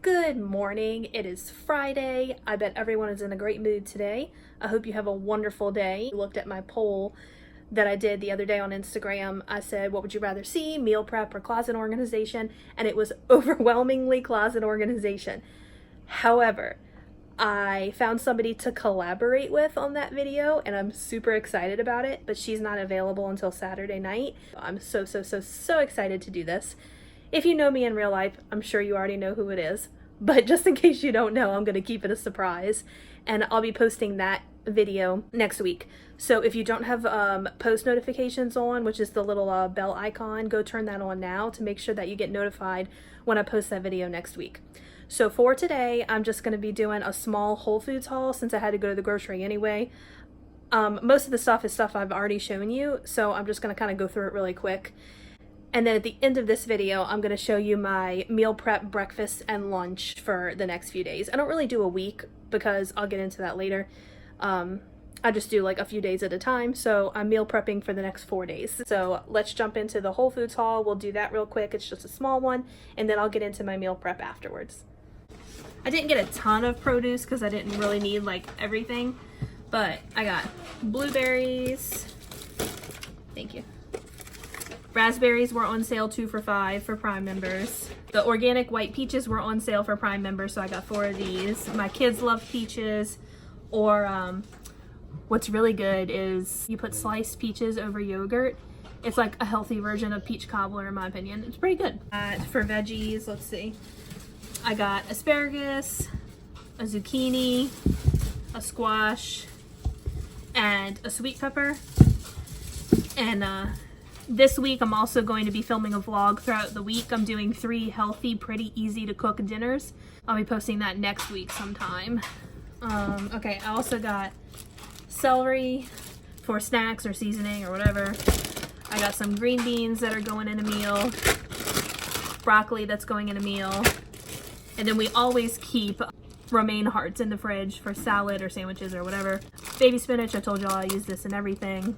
Good morning. It is Friday. I bet everyone is in a great mood today. I hope you have a wonderful day. I looked at my poll that I did the other day on Instagram. I said, what would you rather see, meal prep or closet organization? And it was overwhelmingly closet organization. However, I found somebody to collaborate with on that video and I'm super excited about it, but she's not available until Saturday night. I'm so excited to do this. If you know me in real life, I'm sure you already know who it is, but just in case you don't know, I'm going to keep it a surprise, and I'll be posting that video next week. So if you don't have post notifications on, which is the little bell icon, go turn that on now to make sure that you get notified when I post that video next week. So for today, I'm just going to be doing a small Whole Foods haul since I had to go to the grocery anyway. Most of the stuff is stuff I've already shown you, so I'm just going to kind of go through it really quick. And then at the end of this video, I'm going to show you my meal prep breakfast and lunch for the next few days. I don't really do a week because I'll get into that later. I just do like a few days at a time. So I'm meal prepping for the next 4 days. So let's jump into the Whole Foods haul. We'll do that real quick. It's just a small one. And then I'll get into my meal prep afterwards. I didn't get a ton of produce because I didn't really need like everything. But I got blueberries. Thank you. Raspberries were on sale 2 for $5 for Prime members. The organic white peaches were on sale for Prime members, so I got 4 of these. My kids love peaches. Or what's really good is you put sliced peaches over yogurt. It's like a healthy version of peach cobbler in my opinion. It's pretty good. For veggies, let's see. I got asparagus, a zucchini, a squash, and a sweet pepper. And this week, I'm also going to be filming a vlog throughout the week. I'm doing 3 healthy, pretty easy to cook dinners. I'll be posting that next week sometime. Okay, I also got celery for snacks or seasoning or whatever. I got some green beans that are going in a meal. Broccoli that's going in a meal. And then we always keep romaine hearts in the fridge for salad or sandwiches or whatever. Baby spinach, I told y'all I use this in everything.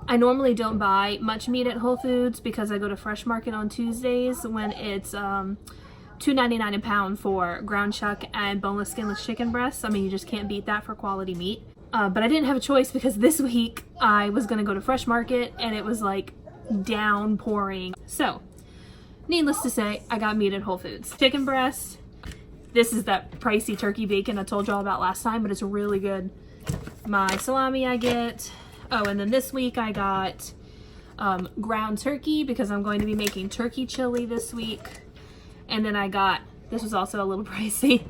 I normally don't buy much meat at Whole Foods because I go to Fresh Market on Tuesdays when it's $2.99 a pound for ground chuck and boneless skinless chicken breasts. I mean, you just can't beat that for quality meat. But I didn't have a choice because this week I was going to go to Fresh Market and it was like downpouring. So, needless to say, I got meat at Whole Foods. Chicken breast. This is that pricey turkey bacon I told y'all about last time, but it's really good. My salami I get. Oh, and then this week I got ground turkey because I'm going to be making turkey chili this week. And then I got, this was also a little pricey,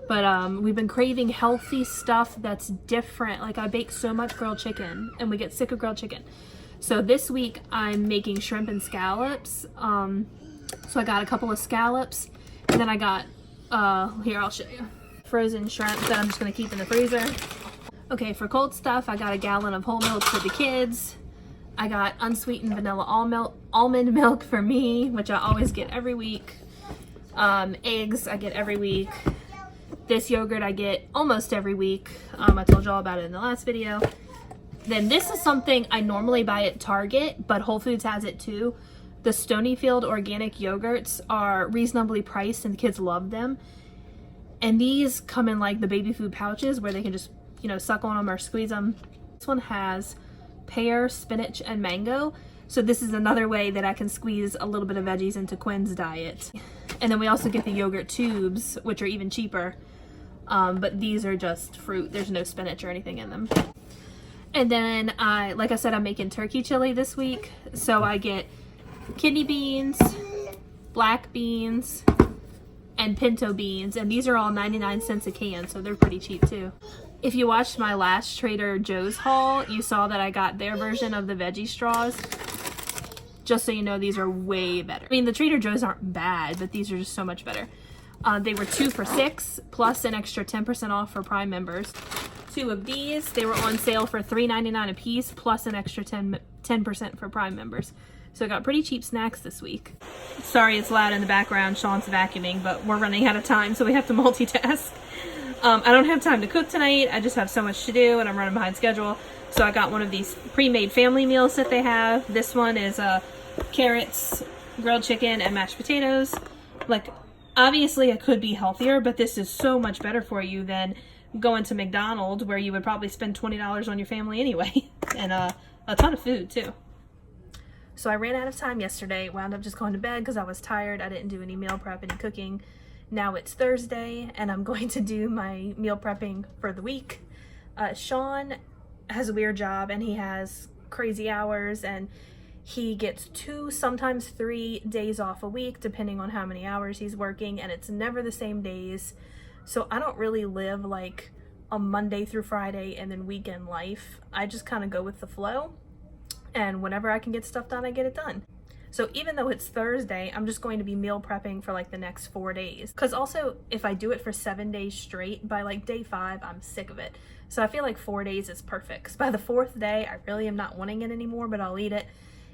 but we've been craving healthy stuff that's different. Like I bake so much grilled chicken and we get sick of grilled chicken. So this week I'm making shrimp and scallops. So I got a couple of scallops and then I got, here I'll show you, frozen shrimp that I'm just going to keep in the freezer. Okay, for cold stuff, I got a gallon of whole milk for the kids. I got unsweetened vanilla almond milk for me, which I always get every week. Eggs I get every week. This yogurt I get almost every week. I told y'all about it in the last video. Then this is something I normally buy at Target, but Whole Foods has it too. The Stonyfield organic yogurts are reasonably priced and the kids love them. And these come in like the baby food pouches where they can just, you know, suck on them or squeeze them. This one has pear, spinach, and mango. So this is another way that I can squeeze a little bit of veggies into Quinn's diet. And then we also get the yogurt tubes, which are even cheaper. But these are just fruit. There's no spinach or anything in them. And then like I said, I'm making turkey chili this week. So I get kidney beans, black beans, and pinto beans. And these are all 99 cents a can, so they're pretty cheap too. If you watched my last Trader Joe's haul, you saw that I got their version of the veggie straws. Just so you know, these are way better. I mean, the Trader Joe's aren't bad, but these are just so much better. They were 2 for $6, plus an extra 10% off for Prime members. 2 of these, they were on sale for $3.99 a piece, plus an extra 10% for Prime members. So I got pretty cheap snacks this week. Sorry it's loud in the background, Sean's vacuuming, but we're running out of time, so we have to multitask. I don't have time to cook tonight. I just have so much to do and I'm running behind schedule. So I got one of these pre-made family meals that they have. This one is carrots, grilled chicken, and mashed potatoes. Like Obviously, it could be healthier, but this is so much better for you than going to McDonald's, where you would probably spend $20 on your family anyway, and a ton of food too. So I ran out of time yesterday, wound up just going to bed because I was tired. I didn't do any meal prep, any cooking. Now it's Thursday, and I'm going to do my meal prepping for the week. Sean has a weird job, and he has crazy hours, and he gets 2, sometimes 3 days off a week, depending on how many hours he's working, and it's never the same days. So I don't really live like a Monday through Friday and then weekend life. I just kind of go with the flow, and whenever I can get stuff done, I get it done. So even though it's Thursday, I'm just going to be meal prepping for like the next 4 days. Because also, if I do it for 7 days straight, by like day 5, I'm sick of it. So I feel like 4 days is perfect. Because by the 4th day, I really am not wanting it anymore, but I'll eat it.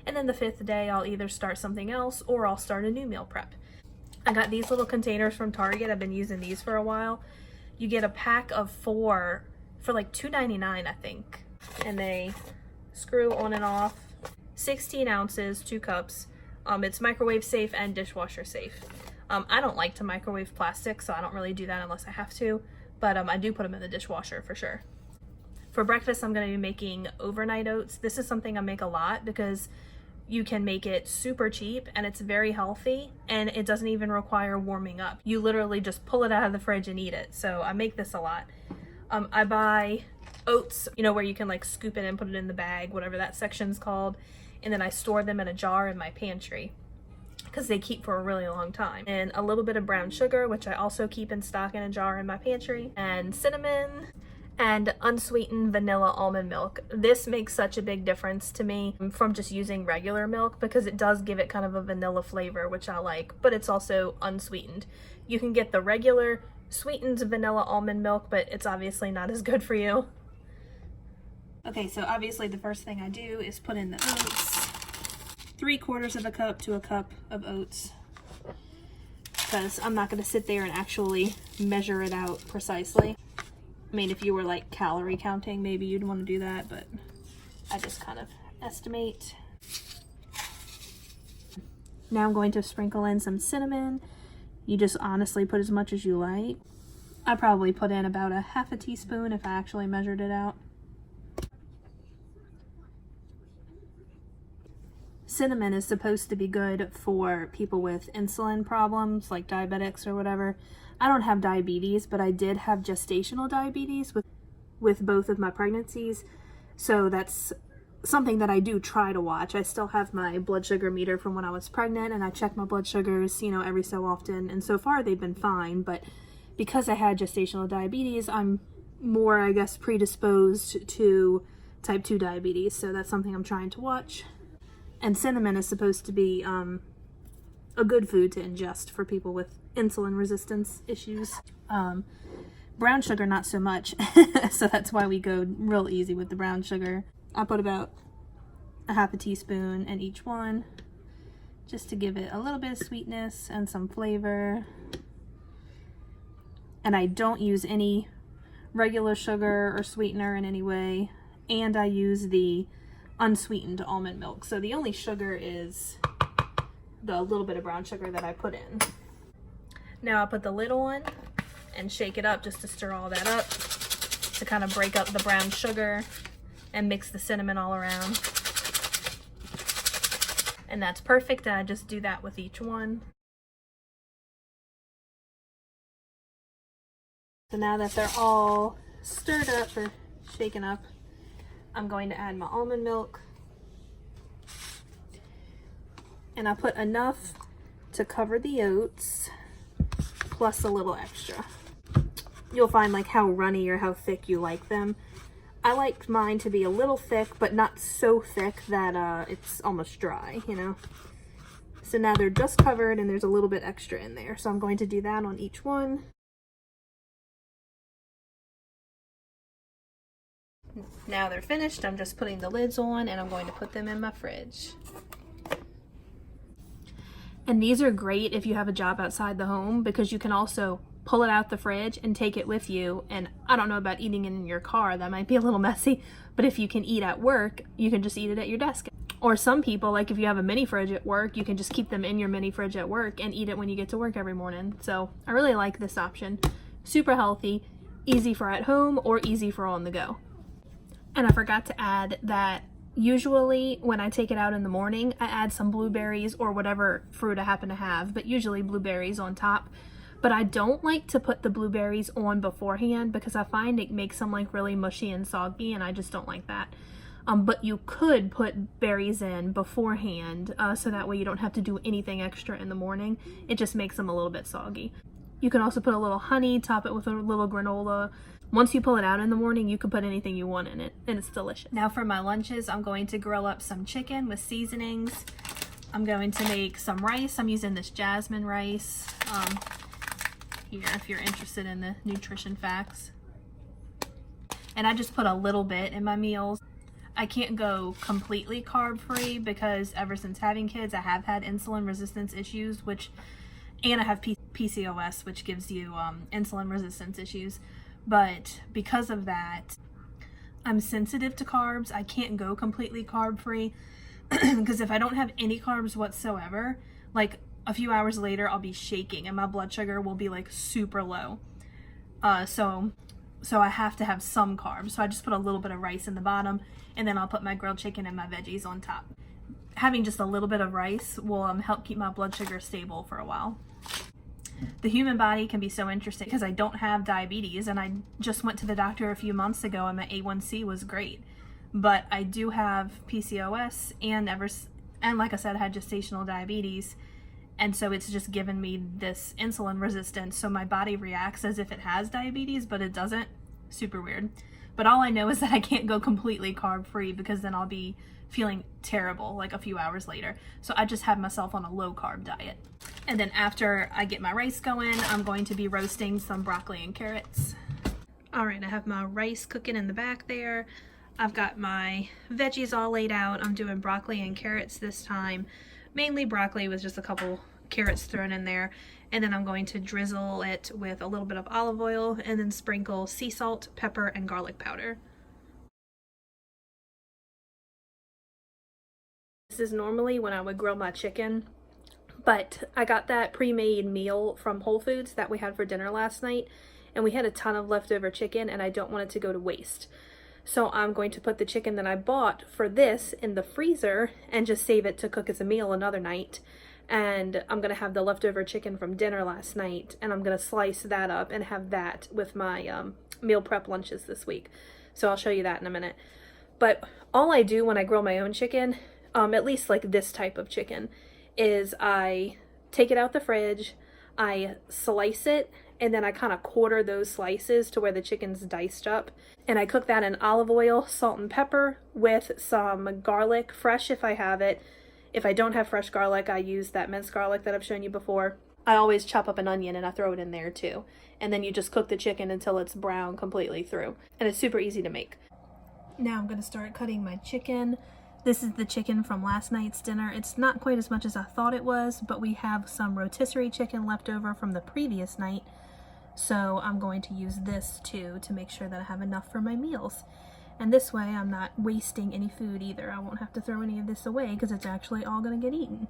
And then the 5th day, I'll either start something else or I'll start a new meal prep. I got these little containers from Target. I've been using these for a while. You get a pack of 4 for like $2.99, I think. And they screw on and off. 16 ounces, 2 cups. It's microwave safe and dishwasher safe. I don't like to microwave plastic, so I don't really do that unless I have to. But I do put them in the dishwasher for sure. For breakfast, I'm going to be making overnight oats. This is something I make a lot because you can make it super cheap and it's very healthy, and it doesn't even require warming up. You literally just pull it out of the fridge and eat it. So I make this a lot. I buy oats, you know, where you can like scoop it and put it in the bag, whatever that section's called. And then I store them in a jar in my pantry because they keep for a really long time. And a little bit of brown sugar, which I also keep in stock in a jar in my pantry, and cinnamon, and unsweetened vanilla almond milk. This makes such a big difference to me from just using regular milk, because it does give it kind of a vanilla flavor, which I like, but it's also unsweetened. You can get the regular sweetened vanilla almond milk, but it's obviously not as good for you. Okay, so obviously the first thing I do is put in the oats. 3/4 of a cup to a cup of oats, because I'm not going to sit there and actually measure it out precisely. I mean, if you were like calorie counting, maybe you'd want to do that, but I just kind of estimate. Now I'm going to sprinkle in some cinnamon. You just honestly put as much as you like. I probably put in about a 1/2 teaspoon if I actually measured it out. Cinnamon is supposed to be good for people with insulin problems, like diabetics or whatever. I don't have diabetes, but I did have gestational diabetes with both of my pregnancies. So that's something that I do try to watch. I still have my blood sugar meter from when I was pregnant, and I check my blood sugars, you know, every so often. And so far they've been fine, but because I had gestational diabetes, I'm more, I guess, predisposed to type 2 diabetes. So that's something I'm trying to watch. And cinnamon is supposed to be a good food to ingest for people with insulin resistance issues. Brown sugar, not so much. So that's why we go real easy with the brown sugar. I put about a 1/2 teaspoon in each one, just to give it a little bit of sweetness and some flavor. And I don't use any regular sugar or sweetener in any way. And I use the unsweetened almond milk. So the only sugar is the little bit of brown sugar that I put in. Now I put the lid on and shake it up just to stir all that up, to kind of break up the brown sugar and mix the cinnamon all around. And that's perfect, and I just do that with each one. So now that they're all stirred up or shaken up, I'm going to add my almond milk. And I put enough to cover the oats, plus a little extra. You'll find like how runny or how thick you like them. I like mine to be a little thick, but not so thick that it's almost dry, you know? So now they're just covered and there's a little bit extra in there. So I'm going to do that on each one. Now they're finished, I'm just putting the lids on and I'm going to put them in my fridge. And these are great if you have a job outside the home, because you can also pull it out the fridge and take it with you. And I don't know about eating it in your car, that might be a little messy, but if you can eat at work, you can just eat it at your desk. Or some people, like if you have a mini fridge at work, you can just keep them in your mini fridge at work and eat it when you get to work every morning. So I really like this option. Super healthy, easy for at home or easy for on the go. And I forgot to add that usually when I take it out in the morning, I add some blueberries or whatever fruit I happen to have, but usually blueberries on top. But I don't like to put the blueberries on beforehand because I find it makes them like really mushy and soggy, and I just don't like that. But you could put berries in beforehand, so that way you don't have to do anything extra in the morning. It just makes them a little bit soggy. You can also put a little honey, top it with a little granola. Once you pull it out in the morning, you can put anything you want in it, and it's delicious. Now for my lunches, I'm going to grill up some chicken with seasonings. I'm going to make some rice. I'm using this jasmine rice. Here, if you're interested in the nutrition facts. And I just put a little bit in my meals. I can't go completely carb-free because ever since having kids, I have had insulin resistance issues, and I have PCOS, which gives you insulin resistance issues. But because of that, I'm sensitive to carbs. I can't go completely carb-free because if I don't have any carbs whatsoever, like a few hours later, I'll be shaking and my blood sugar will be like super low. So I have to have some carbs. So I just put a little bit of rice in the bottom, and then I'll put my grilled chicken and my veggies on top. Having just a little bit of rice will help keep my blood sugar stable for a while. The human body can be so interesting because I don't have diabetes, and I just went to the doctor a few months ago and my A1C was great. But I do have PCOS and like I said, I had gestational diabetes. And so it's just given me this insulin resistance. So my body reacts as if it has diabetes, but it doesn't. Super weird. But all I know is that I can't go completely carb free because then I'll be feeling terrible like a few hours later. So I just have myself on a low carb diet. And then after I get my rice going, I'm going to be roasting some broccoli and carrots. All right, I have my rice cooking in the back there. I've got my veggies all laid out. I'm doing broccoli and carrots this time. Mainly broccoli with just a couple carrots thrown in there, and then I'm going to drizzle it with a little bit of olive oil and then sprinkle sea salt, pepper, and garlic powder. This is normally when I would grill my chicken, but I got that pre-made meal from Whole Foods that we had for dinner last night, and we had a ton of leftover chicken and I don't want it to go to waste. So I'm going to put the chicken that I bought for this in the freezer and just save it to cook as a meal another night. And I'm going to have the leftover chicken from dinner last night, and I'm going to slice that up and have that with my meal prep lunches this week. So I'll show you that in a minute. But all I do when I grill my own chicken, at least like this type of chicken, is I take it out the fridge, I slice it, and then I kind of quarter those slices to where the chicken's diced up. And I cook that in olive oil, salt and pepper with some garlic, fresh if I have it. If I don't have fresh garlic, I use that minced garlic that I've shown you before. I always chop up an onion and I throw it in there too. And then you just cook the chicken until it's brown completely through. And it's super easy to make. Now I'm going to start cutting my chicken. This is the chicken from last night's dinner. It's not quite as much as I thought it was, but we have some rotisserie chicken left over from the previous night. So I'm going to use this too to make sure that I have enough for my meals. And this way I'm not wasting any food either. I won't have to throw any of this away because it's actually all going to get eaten.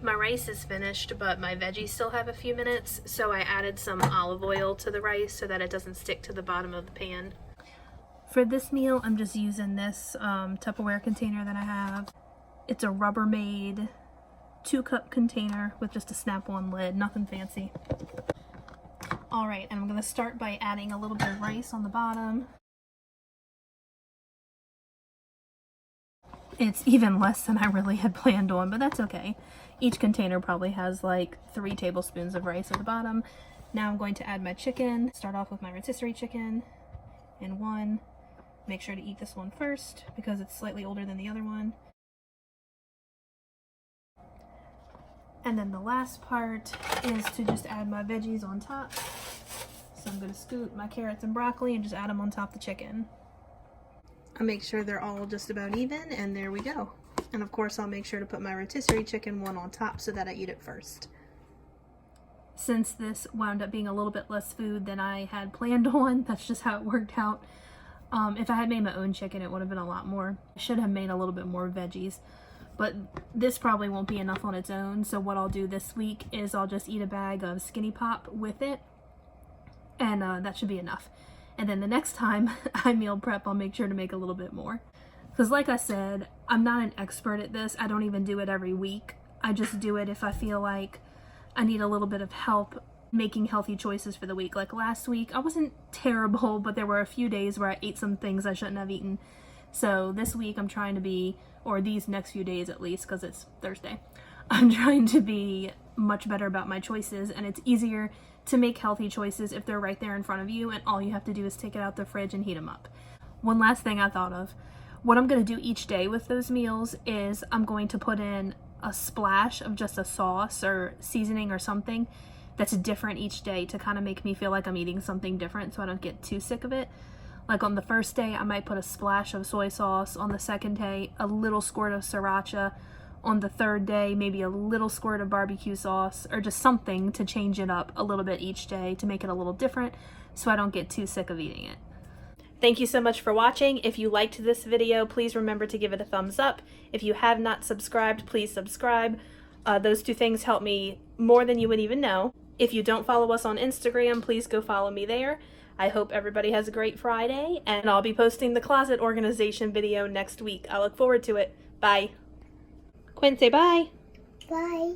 My rice is finished, but my veggies still have a few minutes, so I added some olive oil to the rice so that it doesn't stick to the bottom of the pan. For this meal, I'm just using this Tupperware container that I have. It's a Rubbermaid 2-cup container with just a snap-on lid, nothing fancy. Alright, and I'm going to start by adding a little bit of rice on the bottom. It's even less than I really had planned on, but that's okay. Each container probably has like 3 tablespoons of rice at the bottom. Now I'm going to add my chicken. Start off with my rotisserie chicken in one. Make sure to eat this one first because it's slightly older than the other one. And then the last part is to just add my veggies on top. So I'm going to scoop my carrots and broccoli and just add them on top of the chicken. I make sure they're all just about even, and there we go. And of course I'll make sure to put my rotisserie chicken one on top so that I eat it first. Since this wound up being a little bit less food than I had planned on, that's just how it worked out. If I had made my own chicken, it would have been a lot more. I should have made a little bit more veggies, but this probably won't be enough on its own. So what I'll do this week is I'll just eat a bag of Skinny Pop with it, and that should be enough. And then the next time I meal prep, I'll make sure to make a little bit more. Because like I said, I'm not an expert at this. I don't even do it every week. I just do it if I feel like I need a little bit of help making healthy choices for the week. Like last week, I wasn't terrible, but there were a few days where I ate some things I shouldn't have eaten. So this week I'm trying to be, or these next few days at least, because it's Thursday, I'm trying to be much better about my choices, and it's easier to make healthy choices if they're right there in front of you and all you have to do is take it out the fridge and heat them up. One last thing I thought of. What I'm going to do each day with those meals is I'm going to put in a splash of just a sauce or seasoning or something that's different each day to kind of make me feel like I'm eating something different so I don't get too sick of it. Like on the first day, I might put a splash of soy sauce. On the second day, a little squirt of sriracha. On the third day, maybe a little squirt of barbecue sauce, or just something to change it up a little bit each day to make it a little different so I don't get too sick of eating it. Thank you so much for watching. If you liked this video, please remember to give it a thumbs up. If you have not subscribed, please subscribe. Those two things help me more than you would even know. If you don't follow us on Instagram, please go follow me there. I hope everybody has a great Friday, and I'll be posting the closet organization video next week. I look forward to it. Bye. Quinn, say bye. Bye.